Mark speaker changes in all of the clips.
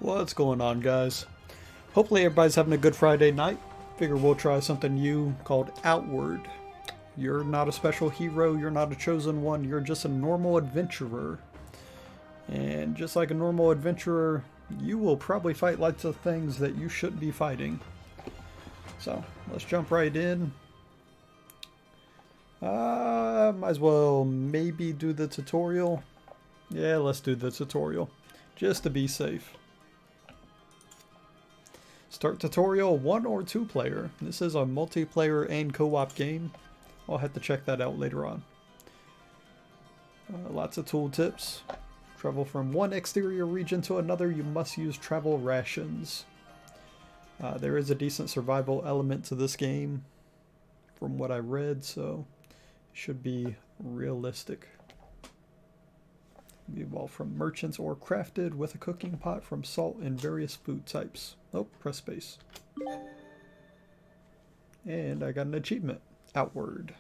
Speaker 1: What's going on, guys? Hopefully everybody's having a good Friday night. Figure we'll try something new called Outward. You're not a special hero, you're not a chosen one, you're just a normal adventurer. And just like a normal adventurer, you will probably fight lots of things that you shouldn't be fighting. So, let's jump right in. Might as well maybe do the tutorial. Yeah, let's do the tutorial, just to be safe. Start tutorial 1 or 2 player. This is a multiplayer and co-op game. I'll have to check that out later on. Lots of tool tips. Travel from one exterior region to another, you must use travel rations. There is a decent survival element to this game from what I read, so it should be realistic. You evolve from merchants or crafted with a cooking pot from salt and various food types. Oh, press space. And I got an achievement. Outward.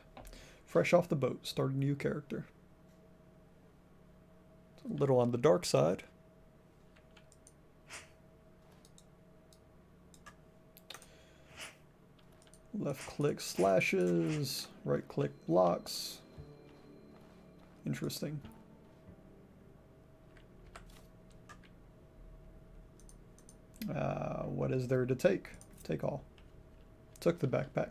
Speaker 1: Fresh off the boat. Start a new character. It's a little on the dark side. Left click slashes. Right click blocks. Interesting. What is there to take? Take all. Took the backpack.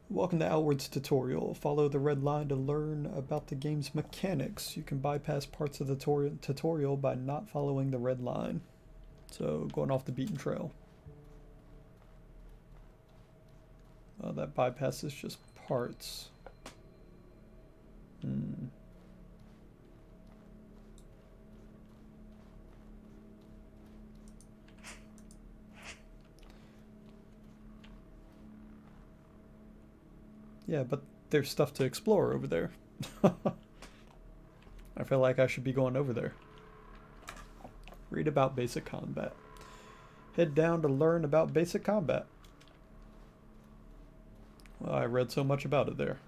Speaker 1: Welcome to Outward's tutorial. Follow the red line to learn about the game's mechanics. You can bypass parts of the tutorial by not following the red line. So, going off the beaten trail. That bypasses just parts. Yeah, but there's stuff to explore over there. I feel like I should be going over there. Read about basic combat. Head down to learn about basic combat. Well, I read so much about it there.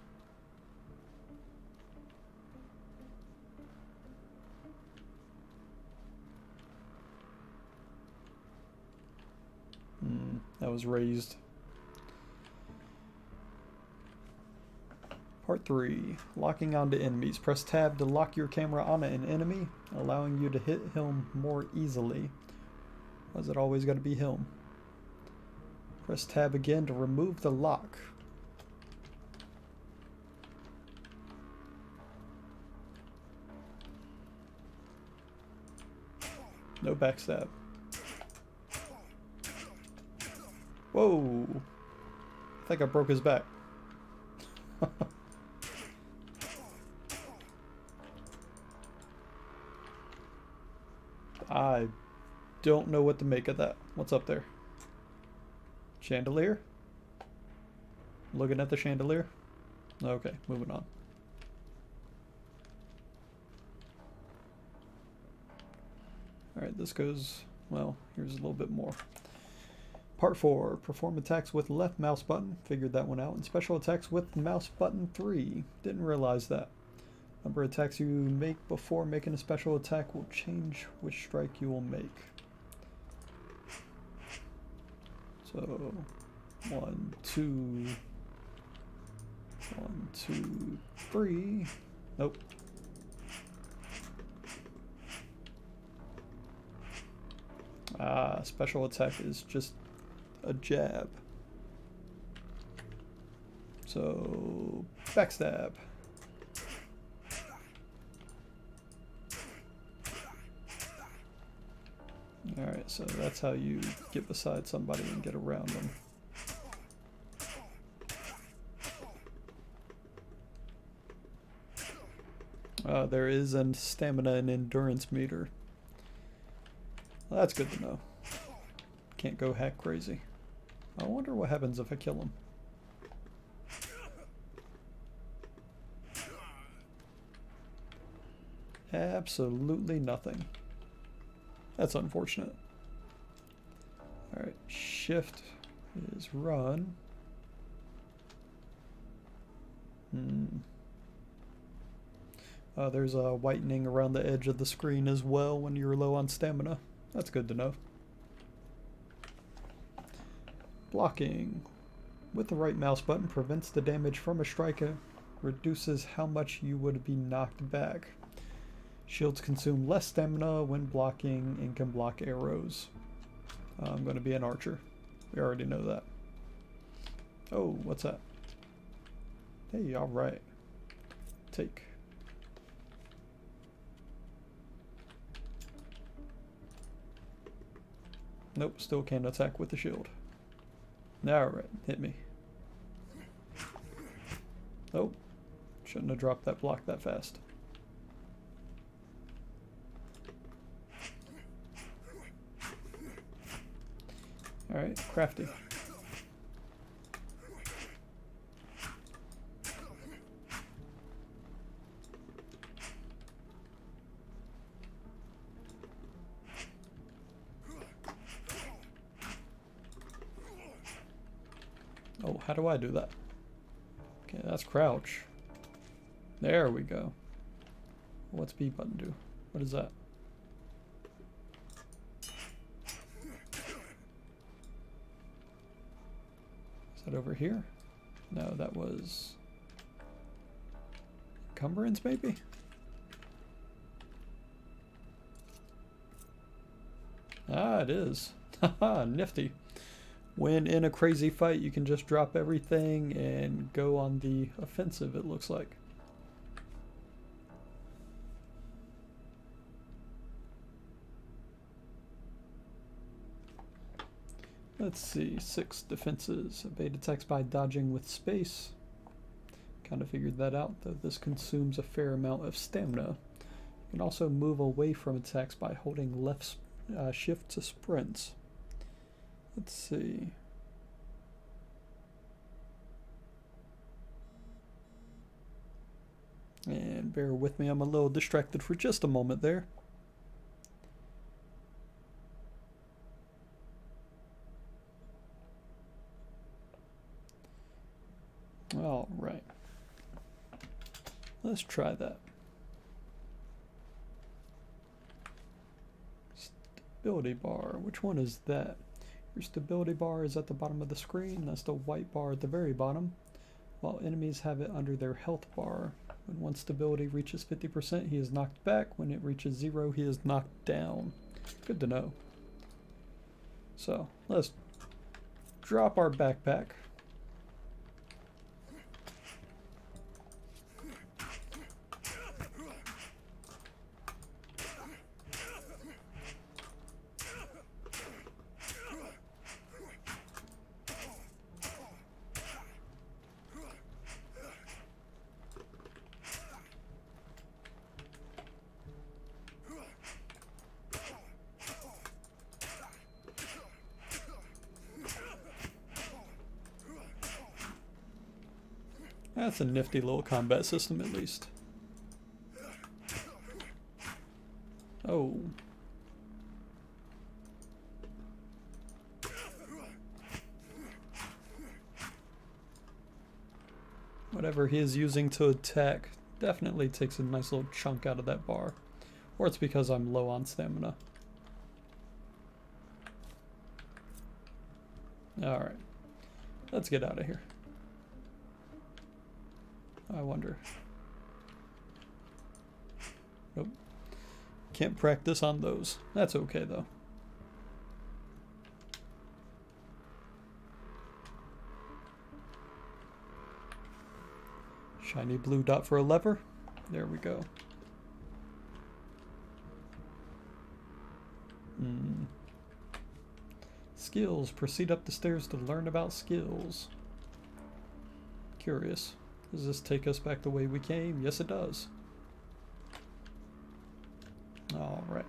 Speaker 1: That was raised. Part 3. Locking onto enemies. Press tab to lock your camera on an enemy, allowing you to hit him more easily. Why is it always got to be him? Press tab again to remove the lock. No backstab. Whoa! I think I broke his back. I don't know what to make of that. What's up there? Chandelier? Looking at the chandelier? Okay, moving on. Alright, this goes... well, here's a little bit more. Part 4. Perform attacks with left mouse button. Figured that one out. And special attacks with mouse button 3. Didn't realize that. Number of attacks you make before making a special attack will change which strike you will make. So, 1, 2, 1, 2, 3. Nope. Special attack is just a jab. So, backstab. Alright, so that's how you get beside somebody and get around them. There is a stamina and endurance meter. Well, that's good to know. Can't go hack crazy. I wonder what happens if I kill him. Absolutely nothing. That's unfortunate. Alright, shift is run. There's a whitening around the edge of the screen as well when you're low on stamina. That's good to know. Blocking. With the right mouse button prevents the damage from a striker, reduces how much you would be knocked back. Shields consume less stamina when blocking and can block arrows. I'm going to be an archer. We already know that. Oh, what's that? Hey, alright. Take. Nope, still can't attack with the shield. Alright, hit me. Oh, shouldn't have dropped that block that fast. Alright, crafty. Oh, how do I do that? Okay, that's crouch. There we go. What's B button do? What is that? Is that over here? No, that was encumbrance maybe? Ah, it is. Haha, nifty. When in a crazy fight, you can just drop everything and go on the offensive, it looks like. Let's see, 6 defenses. Evade attacks by dodging with space. Kind of figured that out, though this consumes a fair amount of stamina. You can also move away from attacks by holding left shift to sprint. Let's see. And bear with me, I'm a little distracted for just a moment there. All right. Let's try that. Stability bar, which one is that? Your stability bar is at the bottom of the screen. That's the white bar at the very bottom, while enemies have it under their health bar. When one stability reaches 50%, he is knocked back. When it reaches 0, he is knocked down. Good to know. So, let's drop our backpack. That's a nifty little combat system, at least. Oh. Whatever he is using to attack definitely takes a nice little chunk out of that bar. Or it's because I'm low on stamina. Alright. Let's get out of here. I wonder. Nope. Can't practice on those. That's okay though. Shiny blue dot for a lever. There we go. Skills. Proceed up the stairs to learn about skills. Curious. Does this take us back the way we came? Yes, it does. Alright.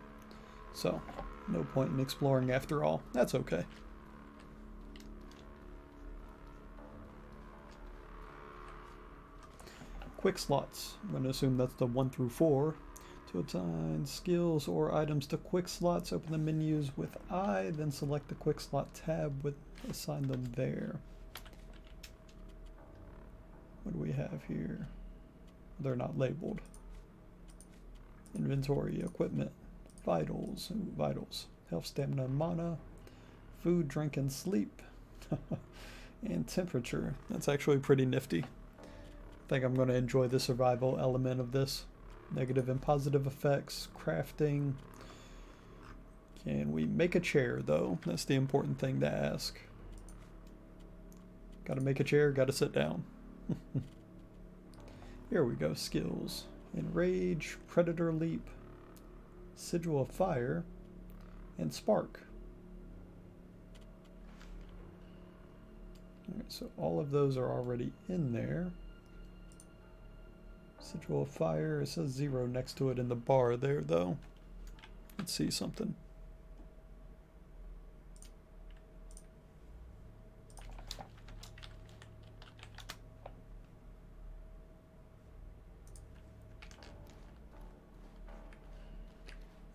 Speaker 1: So, no point in exploring after all. That's okay. Quick slots. I'm going to assume that's the 1 through 4. To assign skills or items to quick slots, open the menus with I, then select the quick slot tab with assign them there. What do we have here? They're not labeled. Inventory, equipment, vitals, vitals, health, stamina, mana, food, drink, and sleep, and temperature. That's actually pretty nifty. I think I'm going to enjoy the survival element of this. Negative and positive effects, crafting. Can we make a chair, though? That's the important thing to ask. Gotta make a chair, gotta sit down. Here we go, skills. Enrage, Predator Leap, Sigil of Fire, and Spark. Alright, so all of those are already in there. Sigil of Fire, it says 0 next to it in the bar there, though. Let's see something.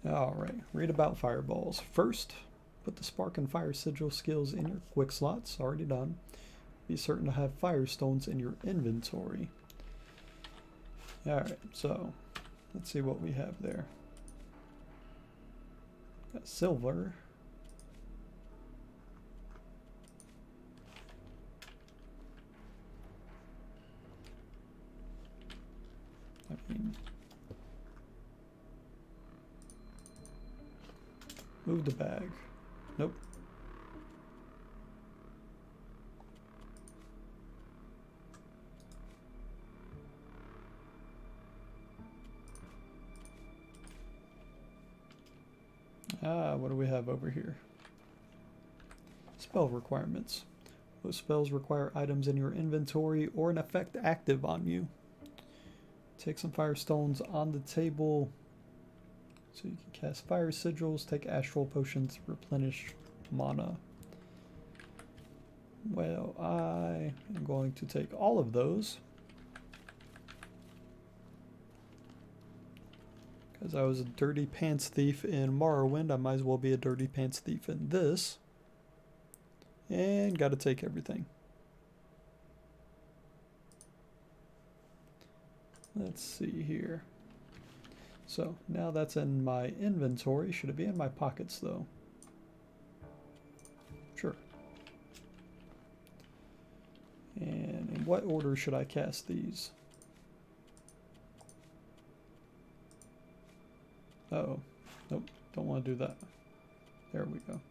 Speaker 1: Alright, read about fireballs. First, put the Spark and Fire Sigil skills in your quick slots, already done. Be certain to have firestones in your inventory. Alright, so let's see what we have there. Got silver. I mean, move the bag. Nope. What do we have over here? Spell requirements. Those spells require items in your inventory or an effect active on you. Take some firestones on the table so you can cast fire sigils, take astral potions to replenish mana. Well, I am going to take all of those because I was a dirty pants thief in Morrowind. I might as well be a dirty pants thief in this. And got to take everything. Let's see here. So now that's in my inventory. Should it be in my pockets though? Sure. And in what order should I cast these? Uh-oh. Nope, don't want to do that. There we go.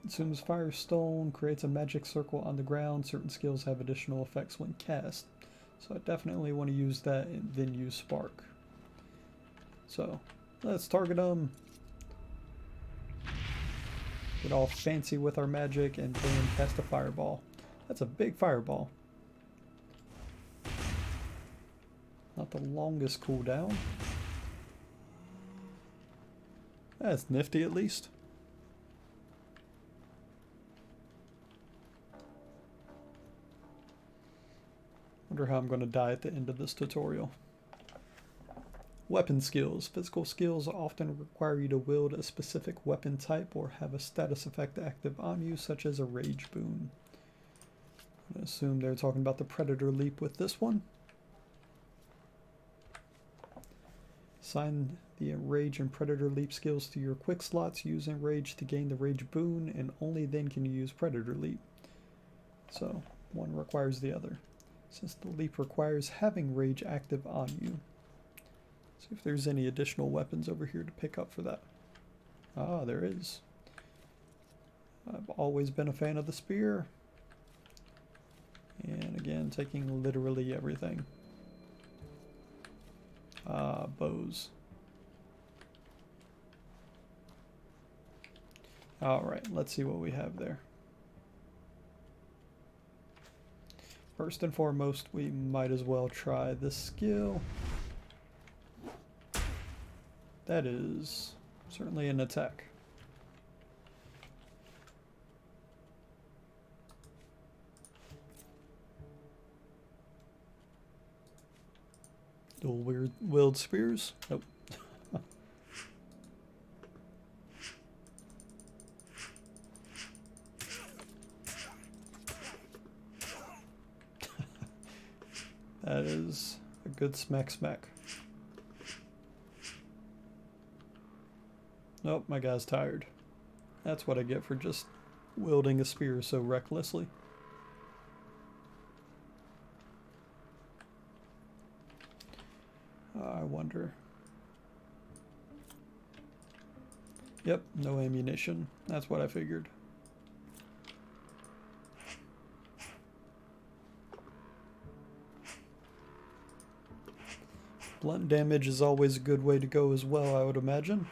Speaker 1: Consumes firestone, creates a magic circle on the ground. Certain skills have additional effects when cast. So I definitely want to use that and then use spark. So let's target them. Get all fancy with our magic and then cast a fireball. That's a big fireball. Not the longest cooldown. That's nifty at least. Wonder how I'm going to die at the end of this tutorial. Weapon skills. Physical skills often require you to wield a specific weapon type or have a status effect active on you, such as a rage boon. I assume they're talking about the Predator Leap with this one. Assign the Rage and Predator Leap skills to your quick slots. Use Enrage to gain the Rage boon, and only then can you use Predator Leap. So, one requires the other. Since the leap requires having Rage active on you. See if there's any additional weapons over here to pick up for that. Ah, there is. I've always been a fan of the spear. And again, taking literally everything. Bows. Alright, let's see what we have there. First and foremost, we might as well try this skill. That is certainly an attack. Dual wield spears? Nope. That is a good smack smack. Nope, my guy's tired. That's what I get for just wielding a spear so recklessly. I wonder. Yep, no ammunition. That's what I figured. Blunt damage is always a good way to go as well, I would imagine.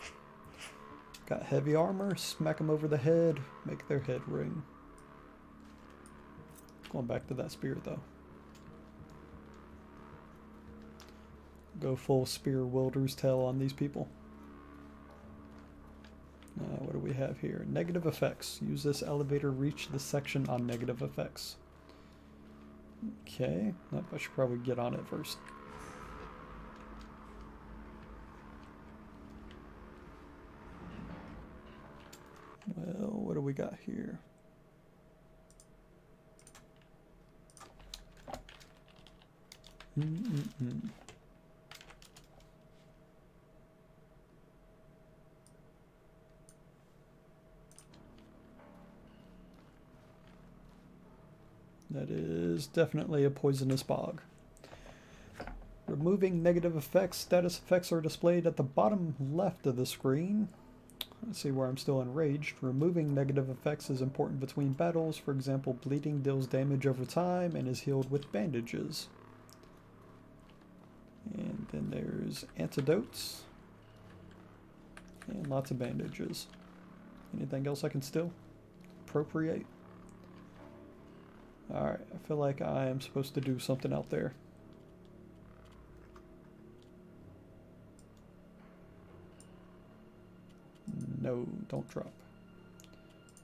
Speaker 1: Got heavy armor, smack them over the head, make their head ring. Going back to that spear though. Go full spear wielder's tale on these people. What do we have here? Negative effects. Use this elevator, reach the section on negative effects. Okay, nope, I should probably get on it first. Well, what do we got here? That is definitely a poisonous bog. Removing negative effects. Status effects are displayed at the bottom left of the screen. Let's see where I'm still enraged. Removing negative effects is important between battles. For example, bleeding deals damage over time and is healed with bandages. And then there's antidotes. And lots of bandages. Anything else I can still appropriate? Alright, I feel like I am supposed to do something out there. No, don't drop.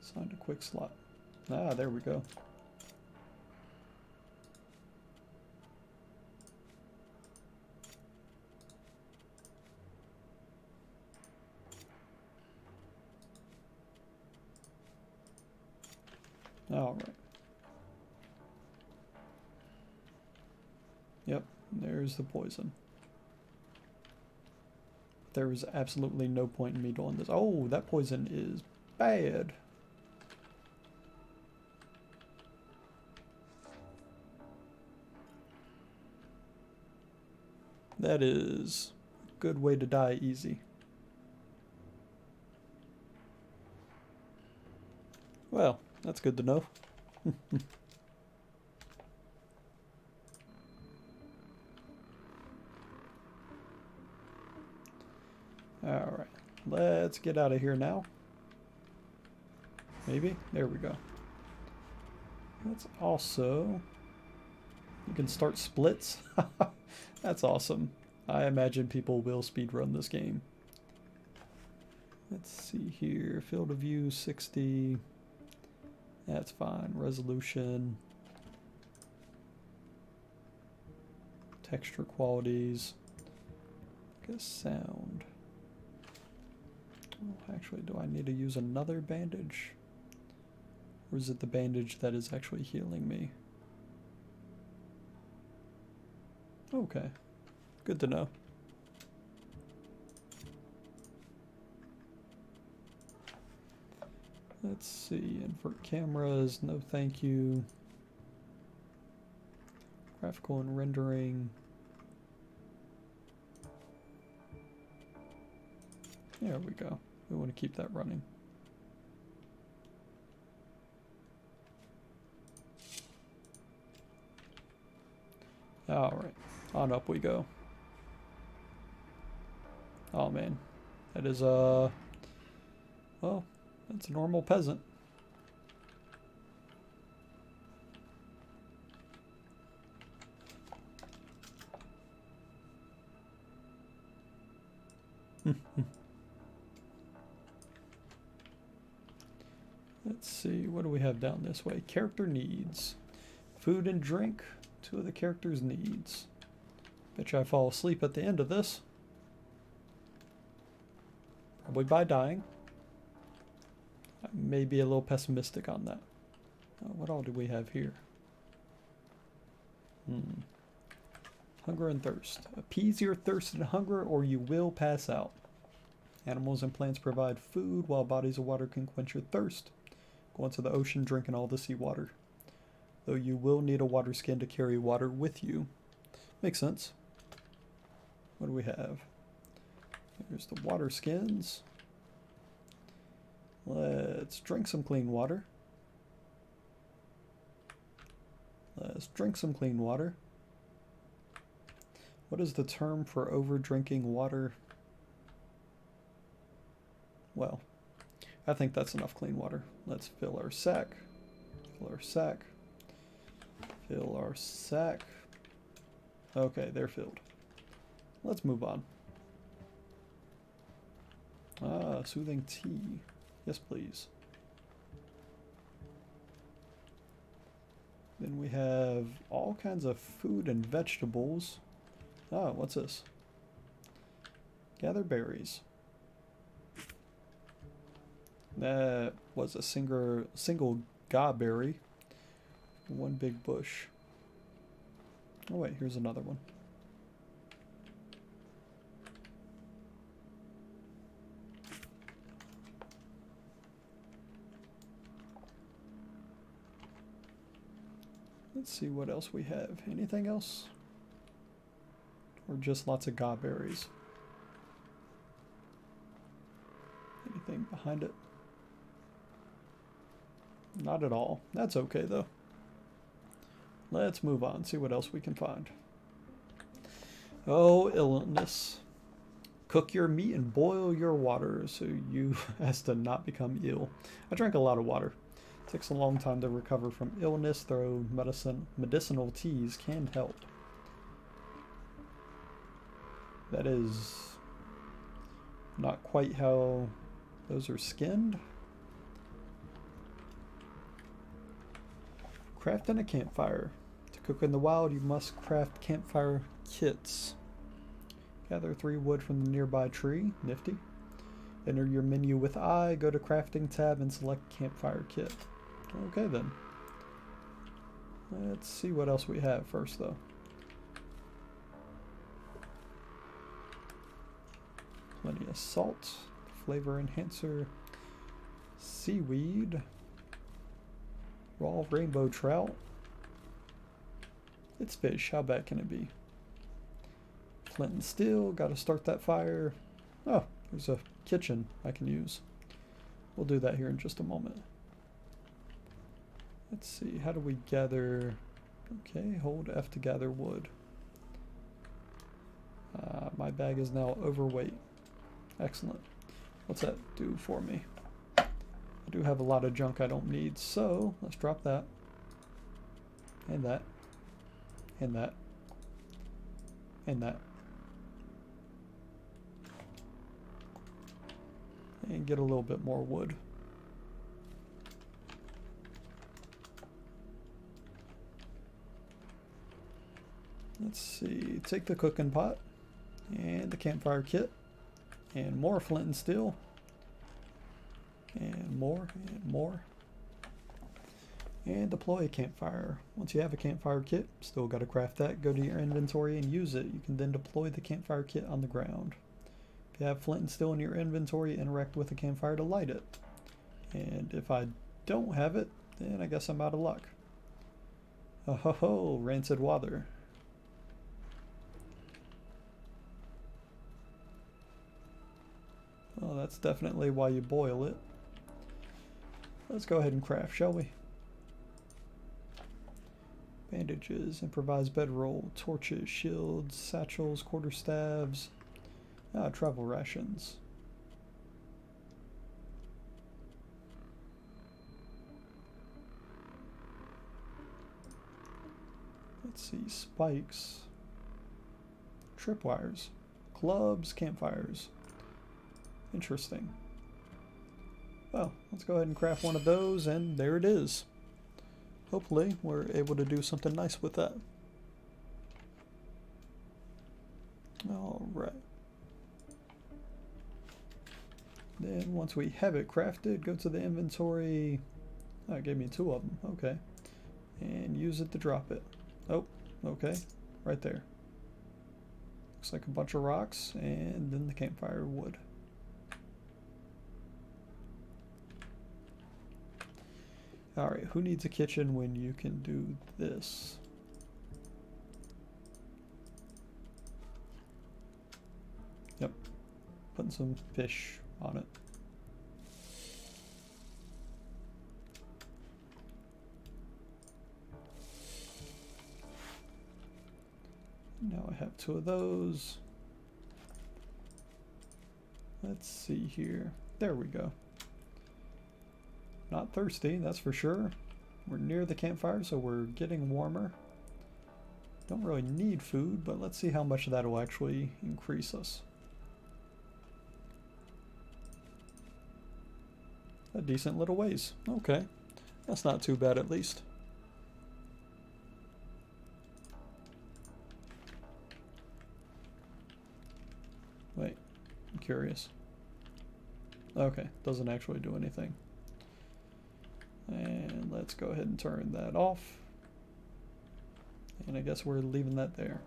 Speaker 1: Signed a quick slot. Ah, there we go. All right. Yep, there's the poison. There is absolutely no point in me doing this. Oh, that poison is bad. That is a good way to die easy. Well, that's good to know. Alright, let's get out of here now. Maybe? There we go. Let's also... You can start splits. That's awesome. I imagine people will speedrun this game. Let's see here. Field of view 60. That's fine. Resolution. Texture qualities. I guess sound. Oh, actually, do I need to use another bandage? Or is it the bandage that is actually healing me? Okay. Good to know. Let's see. Invert cameras. No thank you. Graphical and rendering. There we go. We want to keep that running. Alright, on up we go. Oh man, that is well, that's a normal peasant. Let's see, what do we have down this way? Character needs. Food and drink, 2 of the characters' needs. Bet you I fall asleep at the end of this. Probably by dying. I may be a little pessimistic on that. What all do we have here? Hunger and thirst. Appease your thirst and hunger or you will pass out. Animals and plants provide food, while bodies of water can quench your thirst. Go into the ocean, drinking all the seawater. Though you will need a water skin to carry water with you. Makes sense. What do we have? Here's the water skins. Let's drink some clean water. Let's drink some clean water. What is the term for over drinking water? Well, I think that's enough clean water. Let's fill our sack. Fill our sack. Fill our sack. Okay, they're filled. Let's move on. Ah, soothing tea. Yes, please. Then we have all kinds of food and vegetables. Ah, what's this? Gather berries. That was a single ga berry. One big bush. Oh wait, here's another one. Let's see what else we have. Anything else? Or just lots of ga berries? Anything behind it? Not at all. That's okay though. Let's move on, see what else we can find. Oh, illness. Cook your meat and boil your water so you as to not become ill. I drank a lot of water. It takes a long time to recover from illness, though medicinal teas can help. That is not quite how those are skinned. Crafting a campfire. To cook in the wild, you must craft campfire kits. Gather 3 wood from the nearby tree. Nifty. Enter your menu with I, go to crafting tab and select campfire kit. Okay then. Let's see what else we have first though. Plenty of salt, flavor enhancer, seaweed, raw rainbow trout. It's fish, how bad can it be? Flint and steel, gotta start that fire. Oh, there's a kitchen I can use. We'll do that here in just a moment. Let's see, how do we gather? Okay, hold F to gather wood. My bag is now overweight. Excellent. What's that do for me? I do have a lot of junk I don't need, so let's drop that. And that. And that. And that. And get a little bit more wood. Let's see, take the cooking pot and the campfire kit and more flint and steel and more and deploy a campfire. Once you have a campfire kit, still got to craft that, go to your inventory and use it. You can then deploy the campfire kit on the ground. If you have flint and steel in your inventory, interact with the campfire to light it. And if I don't have it, then I guess I'm out of luck. Oh ho ho, rancid water. Well, that's definitely why you boil it. Let's go ahead and craft, shall we? Bandages, improvised bedroll, torches, shields, satchels, quarterstaves, travel rations. Let's see, spikes, tripwires, clubs, campfires. Interesting. Well, let's go ahead and craft one of those, and there it is. Hopefully, we're able to do something nice with that. Alright. Then, once we have it crafted, go to the inventory. Oh, it gave me 2 of them. Okay. And use it to drop it. Oh, okay. Right there. Looks like a bunch of rocks, and then the campfire wood. Alright, who needs a kitchen when you can do this? Yep. Putting some fish on it. Now I have 2 of those. Let's see here. There we go. Not thirsty, that's for sure. We're near the campfire, so we're getting warmer. Don't really need food, but let's see how much that will actually increase us. A decent little ways. Okay. That's not too bad at least. Wait, I'm curious. Okay, doesn't actually do anything. And let's go ahead and turn that off. And I guess we're leaving that there.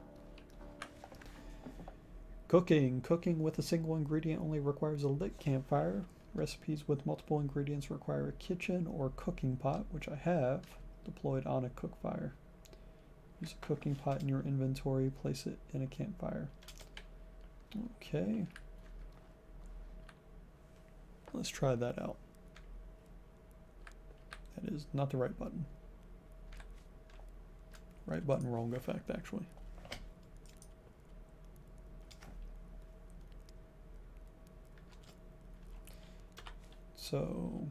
Speaker 1: Cooking. Cooking with a single ingredient only requires a lit campfire. Recipes with multiple ingredients require a kitchen or cooking pot, which I have deployed on a cook fire. Use a cooking pot in your inventory. Place it in a campfire. Okay. Let's try that out. That is not the right button. Right button, wrong effect, actually. So,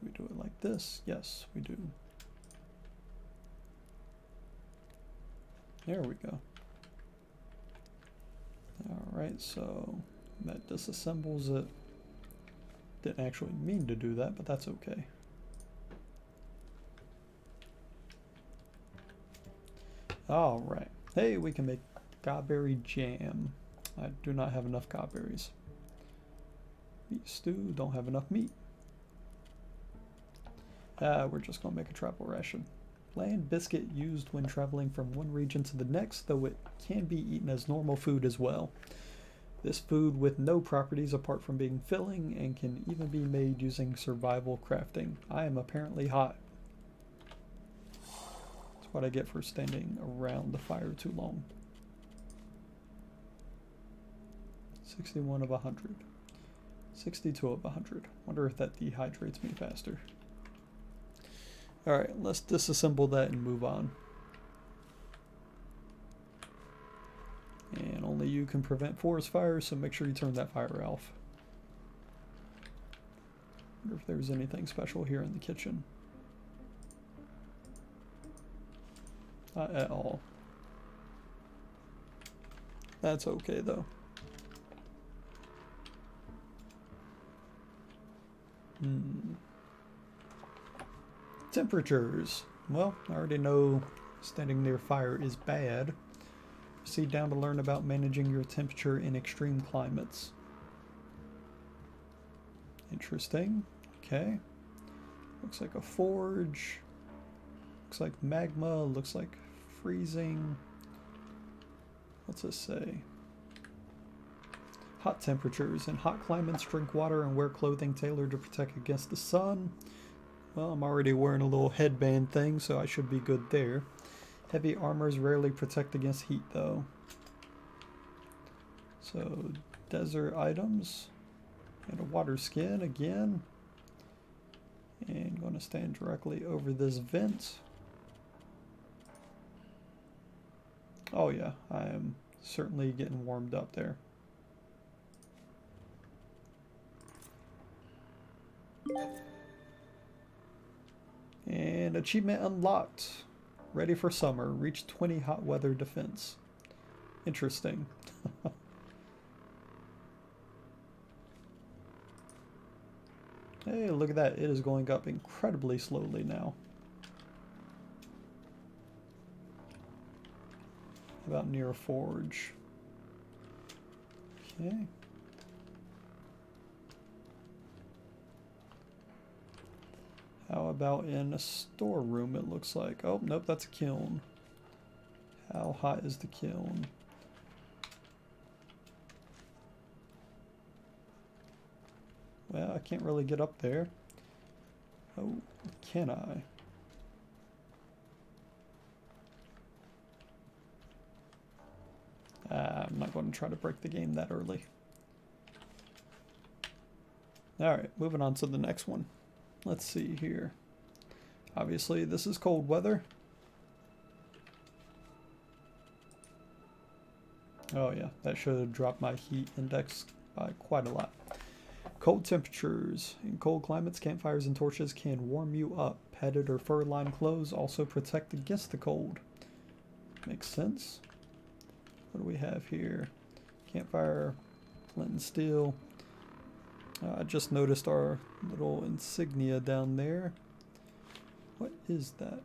Speaker 1: we do it like this? Yes, we do. There we go. Alright, so that disassembles it. Didn't actually mean to do that, but that's okay. Alright. Hey, we can make gobberry jam. I do not have enough gobberries. Meat stew, don't have enough meat. We're just gonna make a travel ration. Bland biscuit used when traveling from one region to the next, though it can be eaten as normal food as well. This food with no properties apart from being filling and can even be made using survival crafting. I am apparently hot. That's what I get for standing around the fire too long. 61 of 100. 62 of 100. Wonder if that dehydrates me faster. Alright, let's disassemble that and move on. And only you can prevent forest fires, so make sure you turn that fire off. Wonder if there's anything special here in the kitchen. Not at all. That's okay though. Temperatures. Well, I already know standing near fire is bad. Proceed down to learn about managing your temperature in extreme climates. Interesting. Okay. Looks like a forge. Looks like magma. Looks like freezing. What's this say? Hot temperatures. In hot climates, drink water and wear clothing tailored to protect against the sun. Well, I'm already wearing a little headband thing, so I should be good there. Heavy armors rarely protect against heat, though. So, desert items. And a water skin again. And going to stand directly over this vent. Oh yeah, I am certainly getting warmed up there. And achievement unlocked. Ready for summer. Reach 20 hot weather defense. Interesting. Hey, look at that. It is going up incredibly slowly now. About near a forge. Okay. How about in a storeroom, it looks like. Oh, nope, that's a kiln. How hot is the kiln? Well, I can't really get up there. Oh, can I? I'm not going to try to break the game that early. Alright, moving on to the next one. Let's see here. Obviously, this is cold weather. Oh yeah, that should have dropped my heat index by quite a lot. Cold temperatures. In cold climates, campfires and torches can warm you up. Padded or fur-lined clothes also protect against the cold. Makes sense. What do we have here? Campfire, flint and steel. I just noticed our little insignia down there. What is that?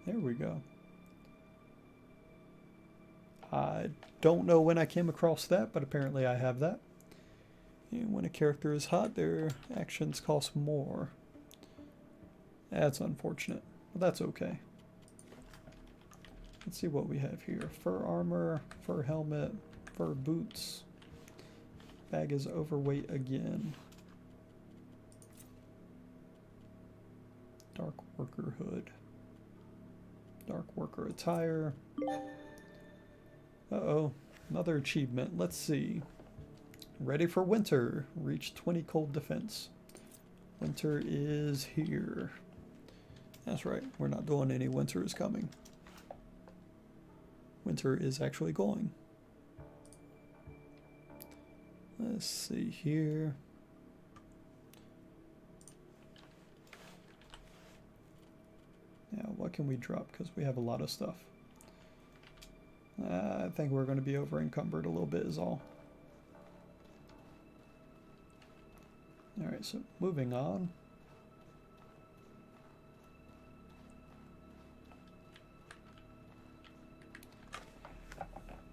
Speaker 1: There we go. I don't know when I came across that, but apparently I have that. And when a character is hot, their actions cost more. That's unfortunate, but that's okay. Let's see what we have here. Fur armor, fur helmet, fur boots. Bag is overweight again. Dark worker hood. Dark worker attire. Uh-oh, another achievement. Let's see. Ready for winter. Reach 20 cold defense. Winter is here. That's right, we're not doing any winter is coming. Winter is actually going. Let's see here. Now, what can we drop? Because we have a lot of stuff. I think we're going to be over encumbered a little bit is all. Alright, so moving on.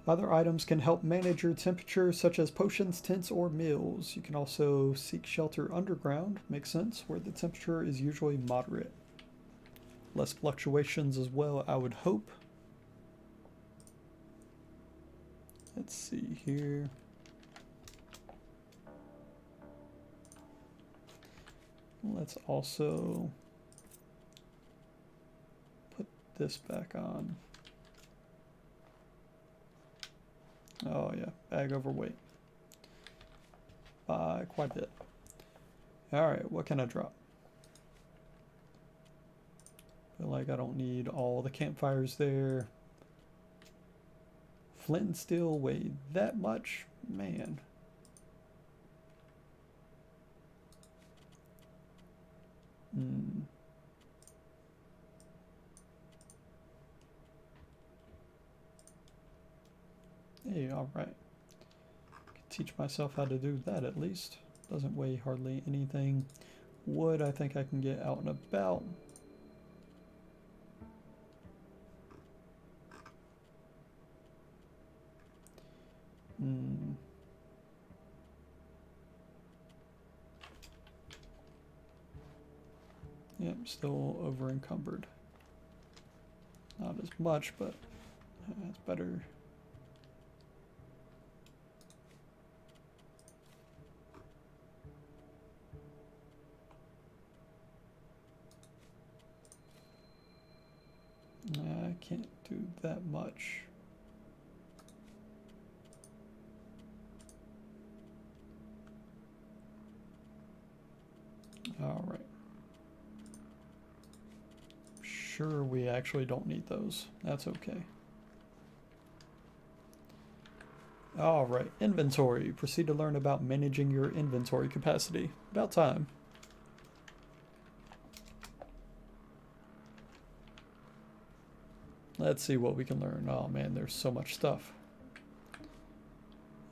Speaker 1: Other items can help manage your temperature, such as potions, tents, or meals. You can also seek shelter underground, makes sense, where the temperature is usually moderate. Less fluctuations as well, I would hope. Let's see here. Let's also put this back on. Oh yeah, bag overweight. By quite a bit. Alright, what can I drop? Feel like I don't need all the campfires there. Flint and steel weigh that much? Man. Hey, alright. Can teach myself how to do that at least. Doesn't weigh hardly anything. Wood, I think I can get out and about. Yep, still over encumbered. Not as much, but it's better. I can't do that much. All right. Sure, we actually don't need those. That's okay. All right, inventory. Proceed to learn about managing your inventory capacity. About time. Let's see what we can learn. Oh man, there's so much stuff.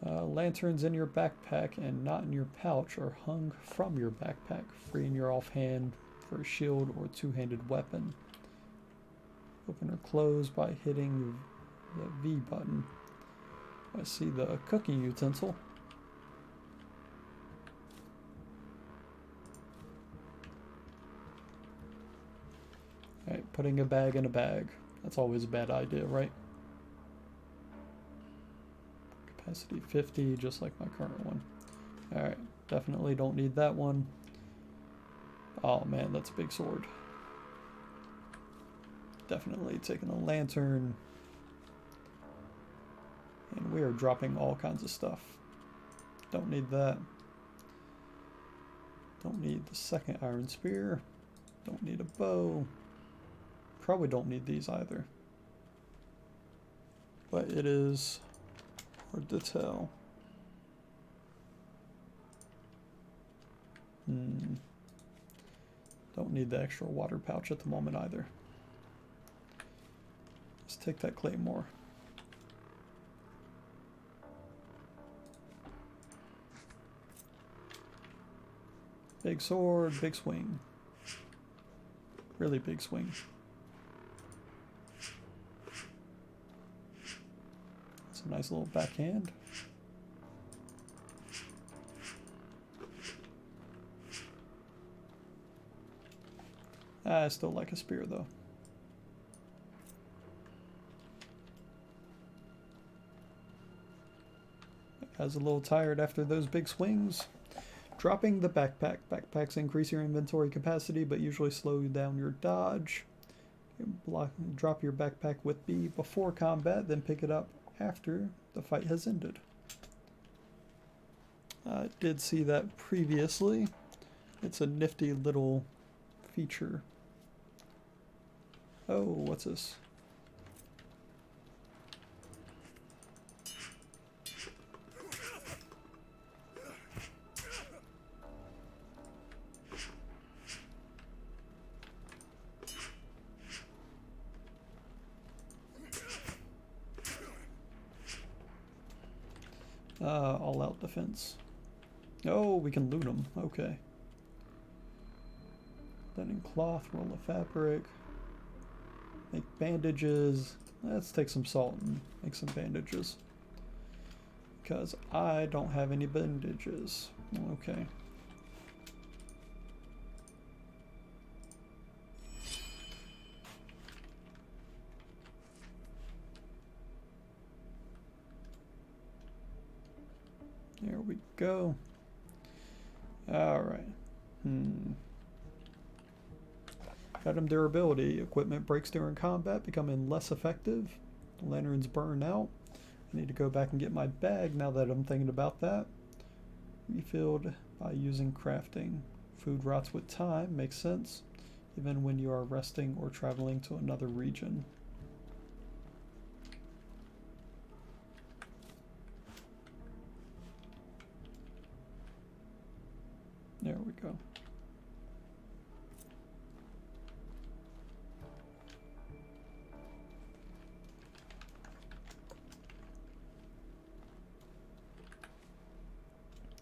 Speaker 1: Lanterns in your backpack and not in your pouch are hung from your backpack, freeing your offhand for a shield or two-handed weapon. Open or close by hitting the V button. I see the cooking utensil. Alright, putting a bag in a bag. That's always a bad idea, right? Capacity 50, just like my current one. Alright, definitely don't need that one. Oh man, that's a big sword. Definitely taking a lantern. And we are dropping all kinds of stuff. Don't need that. Don't need the second iron spear. Don't need a bow. Probably don't need these either. But it is hard to tell. Don't need the extra water pouch at the moment either. Let's take that claymore. Big sword, big swing. Really big swing. It's a nice little backhand. I still like a spear though. I was a little tired after those big swings. Dropping the backpack. Backpacks increase your inventory capacity but usually slow down your dodge. Drop your backpack with B before combat, then pick it up after the fight has ended. I did see that previously. It's a nifty little feature. Oh, what's this? All out defense. Oh, we can loot them. Okay. Linen cloth, roll of fabric. Make bandages. Let's take some salt and make some bandages. Because I don't have any bandages. Okay. There we go. Alright. Item durability. Equipment breaks during combat, becoming less effective. Lanterns burn out. I need to go back and get my bag now that I'm thinking about that. Refilled by using crafting. Food rots with time. Makes sense. Even when you are resting or traveling to another region. There we go.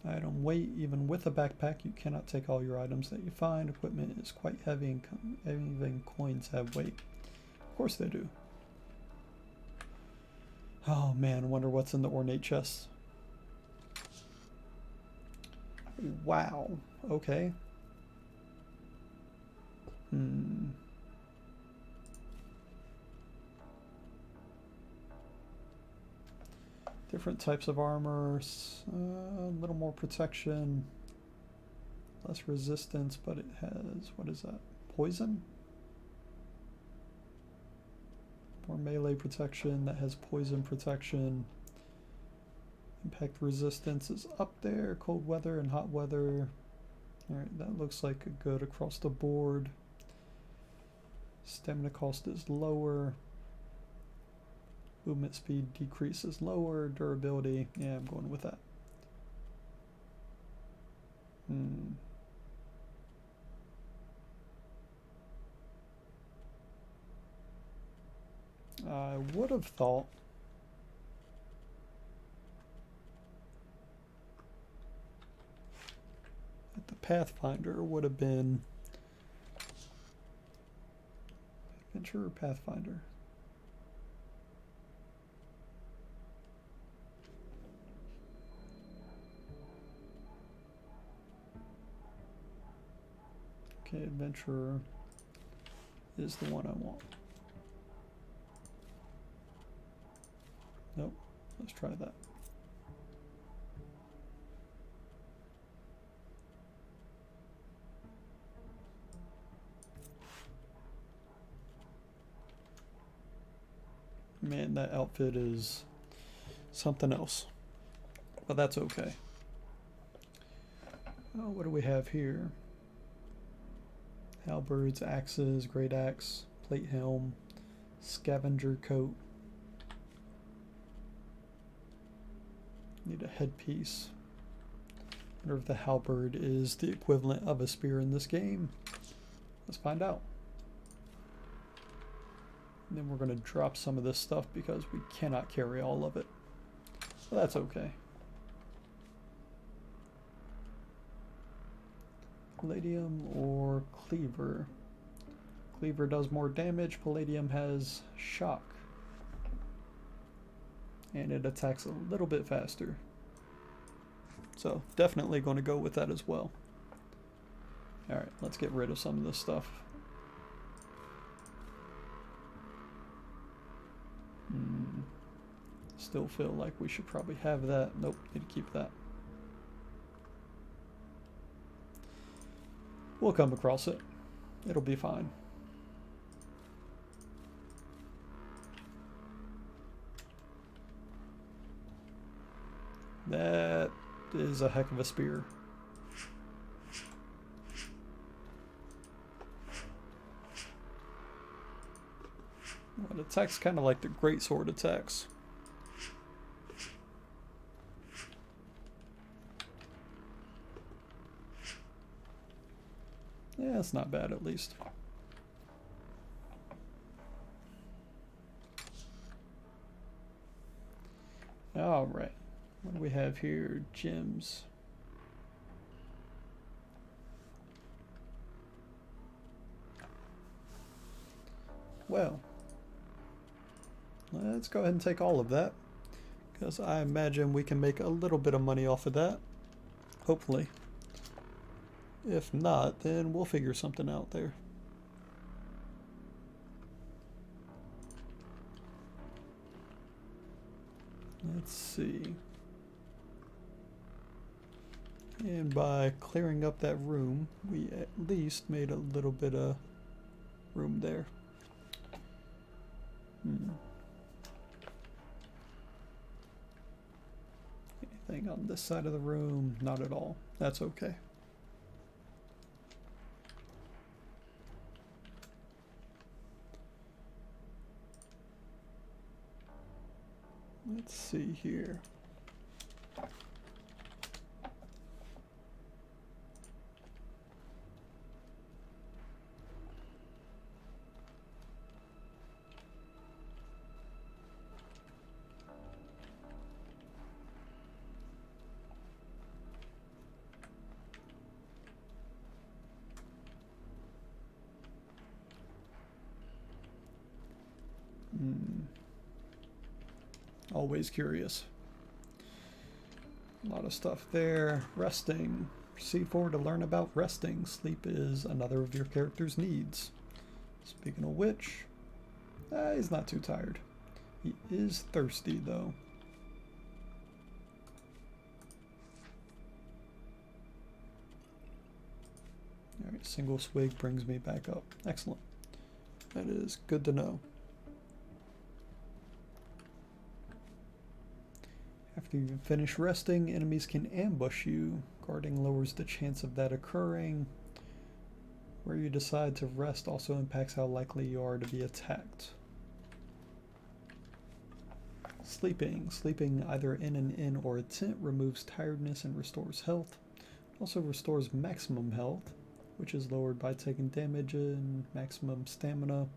Speaker 1: Item weight. Even with a backpack, you cannot take all your items that you find. Equipment is quite heavy and even coins have weight. Of course they do. Oh man, I wonder what's in the ornate chest. Wow. Okay. Different types of armor, a little more protection, less resistance, but it has, what is that? Poison? More melee protection that has poison protection. Impact resistance is up there, cold weather and hot weather. Alright, that looks like a good across the board. Stamina cost is lower. Movement speed decreases lower. Durability, yeah, I'm going with that. I would have thought that the Pathfinder would have been Adventure or Pathfinder. Okay, Adventurer is the one I want. Nope, let's try that. Man, that outfit is something else. But that's okay. Oh, what do we have here? Halberds, axes, great axe, plate helm, scavenger coat. Need a headpiece. Wonder if the halberd is the equivalent of a spear in this game. Let's find out. And then we're going to drop some of this stuff because we cannot carry all of it. So that's okay. Palladium or cleaver. Cleaver does more damage. Palladium has shock. And it attacks a little bit faster. So definitely going to go with that as well. Alright, let's get rid of some of this stuff. Still feel like we should probably have that. Nope, need to keep that. We'll come across it. It'll be fine. That is a heck of a spear. Well, it attacks kind of like the great sword attacks. Yeah, it's not bad at least. Alright. What do we have here? Gems. Well, let's go ahead and take all of that, because I imagine we can make a little bit of money off of that. Hopefully. If not, then we'll figure something out there. Let's see. And by clearing up that room, we at least made a little bit of room there. Anything on this side of the room? Not at all. That's okay. Let's see here. Always curious. A lot of stuff there. Resting. C4 to learn about resting. Sleep is another of your character's needs. Speaking of which, he's not too tired. He is thirsty though. Alright, single swig brings me back up. Excellent. That is good to know. After you finish resting, enemies can ambush you. Guarding lowers the chance of that occurring. Where you decide to rest also impacts how likely you are to be attacked. Sleeping. Sleeping either in an inn or a tent removes tiredness and restores health. It also restores maximum health, which is lowered by taking damage, and maximum stamina,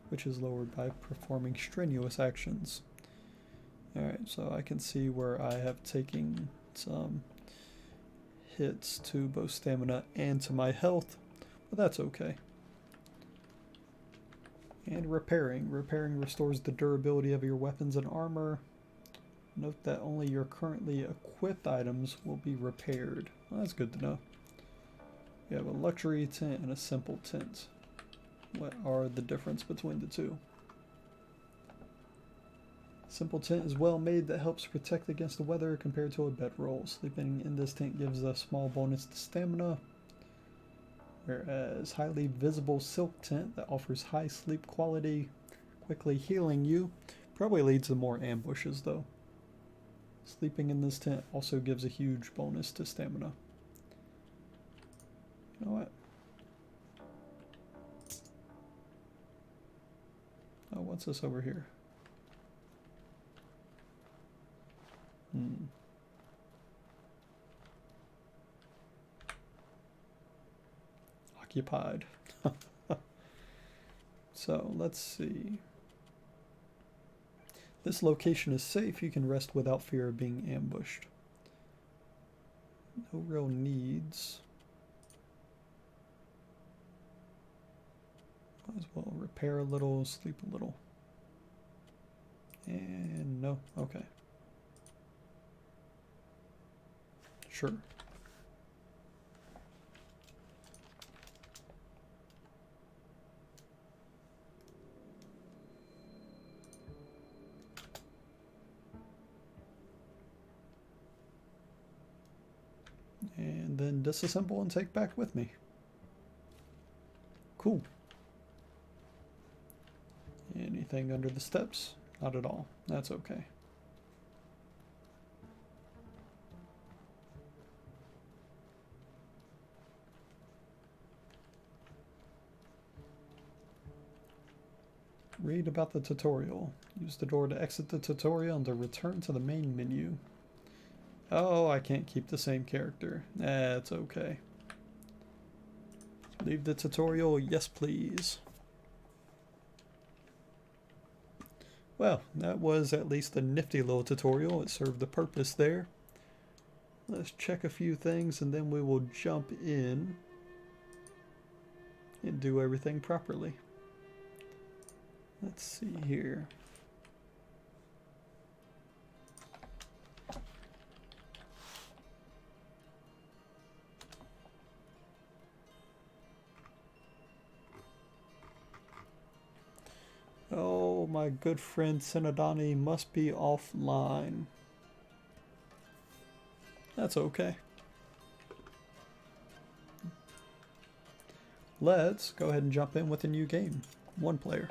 Speaker 1: which is lowered by performing strenuous actions. Alright, so I can see where I have taken some hits to both stamina and to my health, but that's okay. And repairing. Repairing restores the durability of your weapons and armor. Note that only your currently equipped items will be repaired. Well, that's good to know. You have a luxury tent and a simple tent. What are the difference between the two? Simple tent is well made that helps protect against the weather compared to a bedroll. Sleeping in this tent gives a small bonus to stamina, whereas highly visible silk tent that offers high sleep quality, quickly healing you, Probably leads to more ambushes, though. Sleeping in this tent also gives a huge bonus to stamina. You know what? Oh, what's this over here? Occupied. So, let's see. This location is safe. You can rest without fear of being ambushed. No real needs. Might as well repair a little, sleep a little. And no, okay. Sure. And then disassemble and take back with me. Cool. Anything under the steps? Not at all. That's okay. Read about the tutorial. Use the door to exit the tutorial and to return to the main menu. Oh, I can't keep the same character. That's okay. Leave the tutorial, yes please. Well, that was at least a nifty little tutorial. It served the purpose there. Let's check a few things and then we will jump in and do everything properly. Let's see here. Oh, my good friend Senadani must be offline. That's okay. Let's go ahead and jump in with a new game. One player.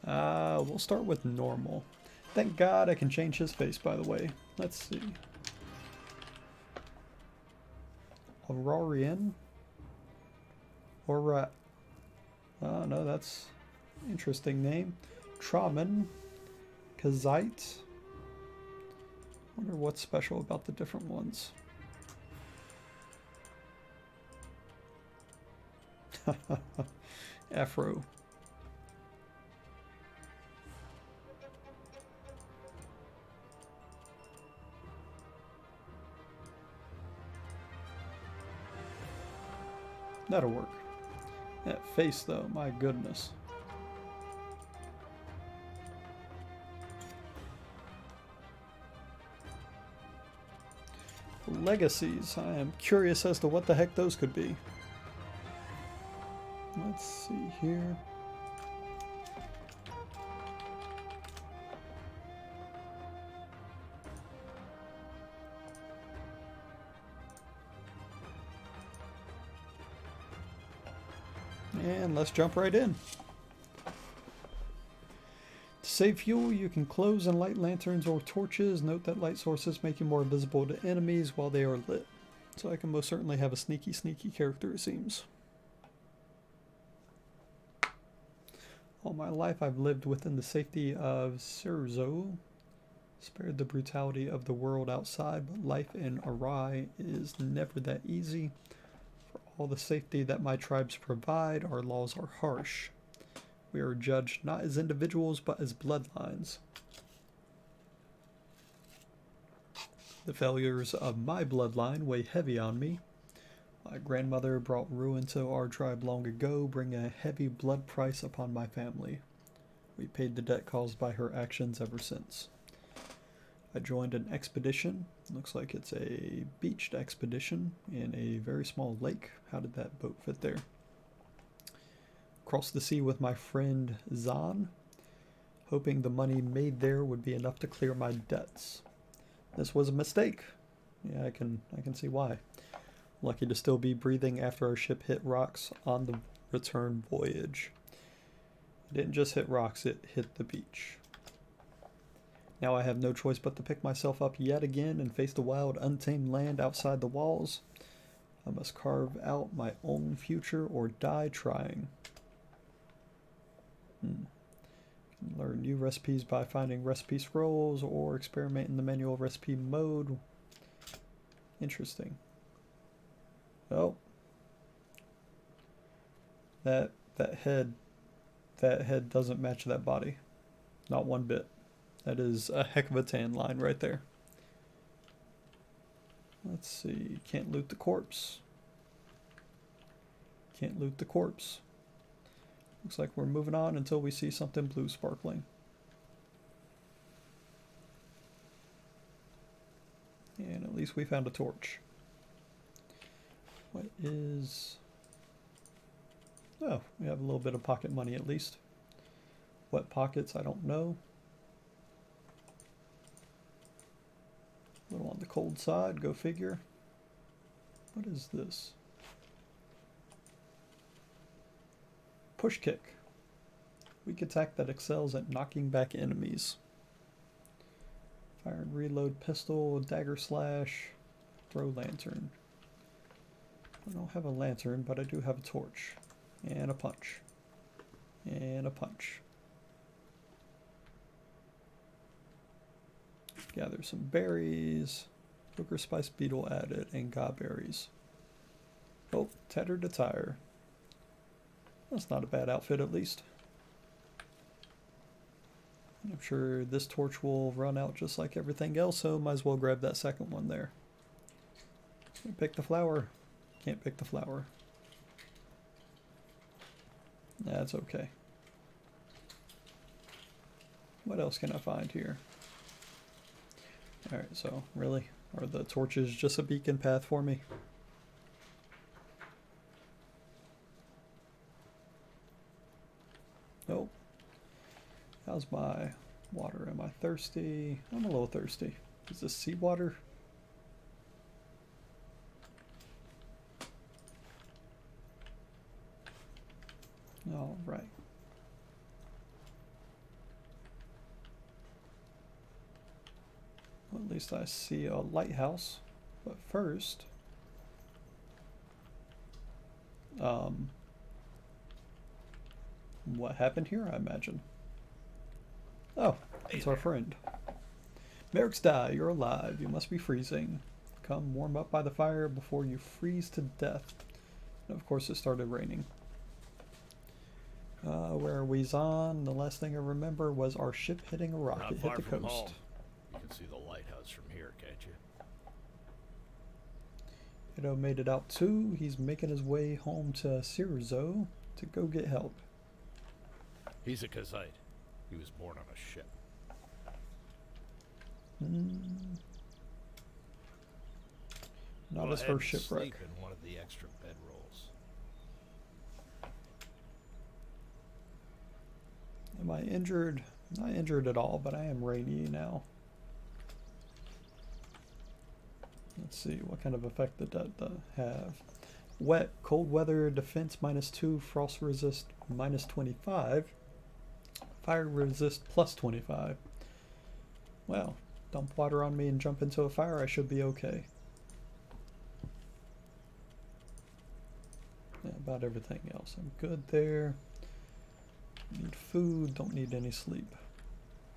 Speaker 1: We'll start with normal. Thank God I can change his face, by the way. Let's see. Aurai? Aurai. Oh, no, that's interesting name. Traman. Kazite. Wonder what's special about the different ones. Afro. That'll work. That face, though, my goodness. Legacies. I am curious as to what the heck those could be. Let's see here. And let's jump right in. To save fuel, you can close and light lanterns or torches. Note that light sources make you more visible to enemies while they are lit. So I can most certainly have a sneaky character, it seems. All my life I've lived within the safety of Serzo, spared the brutality of the world outside, but life in Aurai is never that easy. For all the safety that my tribes provide, our laws are harsh. We are judged not as individuals, but as bloodlines. The failures of my bloodline weigh heavy on me. My grandmother brought ruin to our tribe long ago, bringing a heavy blood price upon my family. We paid the debt caused by her actions ever since. I joined an expedition. Looks like it's a beached expedition in a very small lake. How did that boat fit there? Crossed the sea with my friend Zan, hoping the money made there would be enough to clear my debts. This was a mistake. Yeah, I can see why. Lucky to still be breathing after our ship hit rocks on the return voyage. It didn't just hit rocks, it hit the beach. Now I have no choice but to pick myself up yet again and face the wild, untamed land outside the walls. I must carve out my own future or die trying. Learn new recipes by finding recipe scrolls or experiment in the manual recipe mode. Interesting. Oh. That head doesn't match that body. Not one bit. That is a heck of a tan line right there. Let's see. Can't loot the corpse. Can't loot the corpse. Looks like we're moving on until we see something blue sparkling. And at least we found a torch. What is... Oh, we have a little bit of pocket money at least. What pockets, I don't know. A little on the cold side, go figure. What is this? Push kick. Weak attack that excels at knocking back enemies. Fire and reload pistol, dagger slash, throw lantern. I don't have a lantern, but I do have a torch. And a punch. And a punch. Gather some berries. Booker spice beetle added and got berries. Oh, tattered attire. That's not a bad outfit at least. I'm sure this torch will run out just like everything else, so might as well grab that second one there. Can't pick the flower. Can't pick the flower. That's okay. What else can I find here? Alright, so really? Are the torches just a beacon path for me? Nope. How's my water? Am I thirsty? I'm a little thirsty. Is this seawater? All right. Well, at least I see a lighthouse. But first, what happened here, I imagine? Oh, it's our friend. Merrick's die, you're alive. You must be freezing. Come warm up by the fire before you freeze to death. And of course it started raining. Where are we on? The last thing I remember was our ship hitting a rock. It hit the coast.
Speaker 2: Home. You can see the lighthouse from here, can't you?
Speaker 1: Ito made it out too. He's making his way home to Sirzo to go get help.
Speaker 2: He's a Kazite. He was born on a ship.
Speaker 1: Not his first shipwreck.
Speaker 2: Sleep in one of the extra bedrolls.
Speaker 1: Am I injured? Not injured at all, but I am rainy now. Let's see, what kind of effect did that have? Wet, cold weather, defense -2, frost resist -25, fire resist +25. Well, dump water on me and jump into a fire, I should be okay. Yeah, about everything else, I'm good there. Need food, don't need any sleep.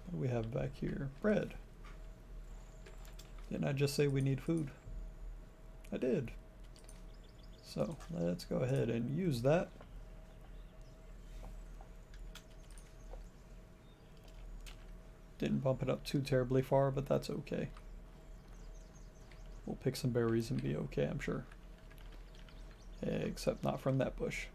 Speaker 1: What do we have back here? Bread. Didn't I just say we need food? I did. So let's go ahead and use that. Didn't bump it up too terribly far, but that's okay. We'll pick some berries and be okay, I'm sure. Except not from that bush.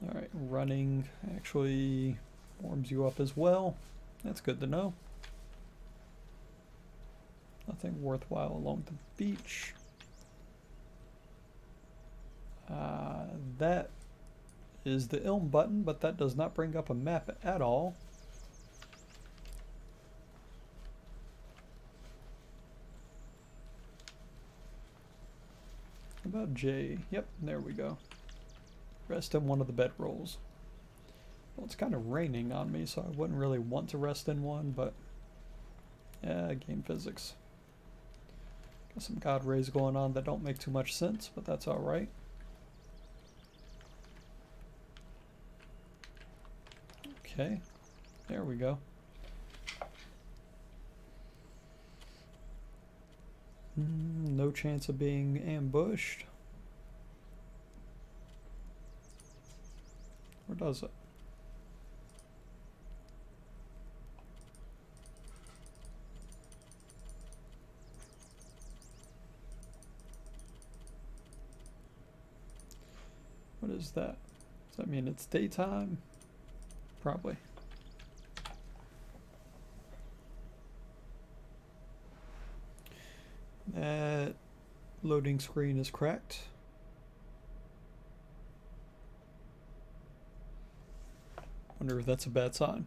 Speaker 1: Alright, running actually warms you up as well. That's good to know. Nothing worthwhile along the beach. That is the Ilm button, but that does not bring up a map at all. How about J? Yep, there we go. Rest in one of the bedrolls. Well, it's kind of raining on me, so I wouldn't really want to rest in one, but yeah, game physics. Got some god rays going on that don't make too much sense, but that's alright. Okay, there we go. No chance of being ambushed. Or does it? What is that? Does that mean it's daytime? Probably. That loading screen is cracked. Wonder if that's a bad sign.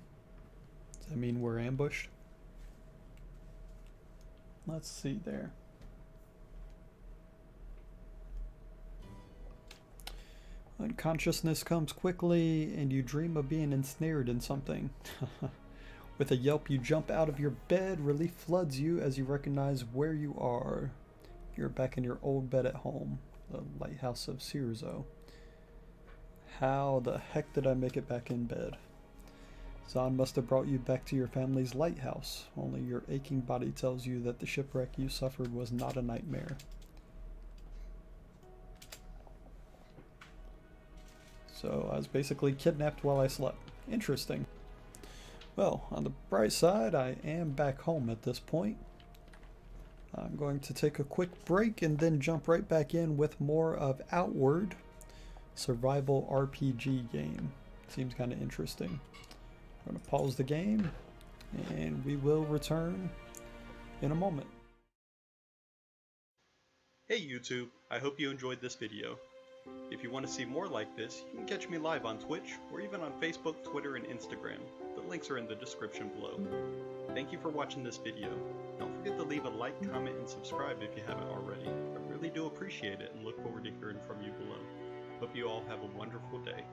Speaker 1: Does that mean we're ambushed? Let's see there. Unconsciousness comes quickly and you dream of being ensnared in something. With a yelp, you jump out of your bed. Relief floods you as you recognize where you are. You're back in your old bed at home, the lighthouse of Cirzo. How the heck did I make it back in bed? Zahn must have brought you back to your family's lighthouse. Only your aching body tells you that the shipwreck you suffered was not a nightmare. So I was basically kidnapped while I slept. Interesting. Well, on the bright side, I am back home at this point. I'm going to take a quick break and then jump right back in with more of Outward, survival RPG game. Seems kind of interesting. I'm going to pause the game and we will return in a moment.
Speaker 3: Hey YouTube, I hope you enjoyed this video. If you want to see more like this, you can catch me live on Twitch or even on Facebook, Twitter, and Instagram. The links are in the description below. Thank you for watching this video. Don't forget to leave a like, comment, and subscribe if you haven't already. I really do appreciate it and look forward to hearing from you below. Hope you all have a wonderful day.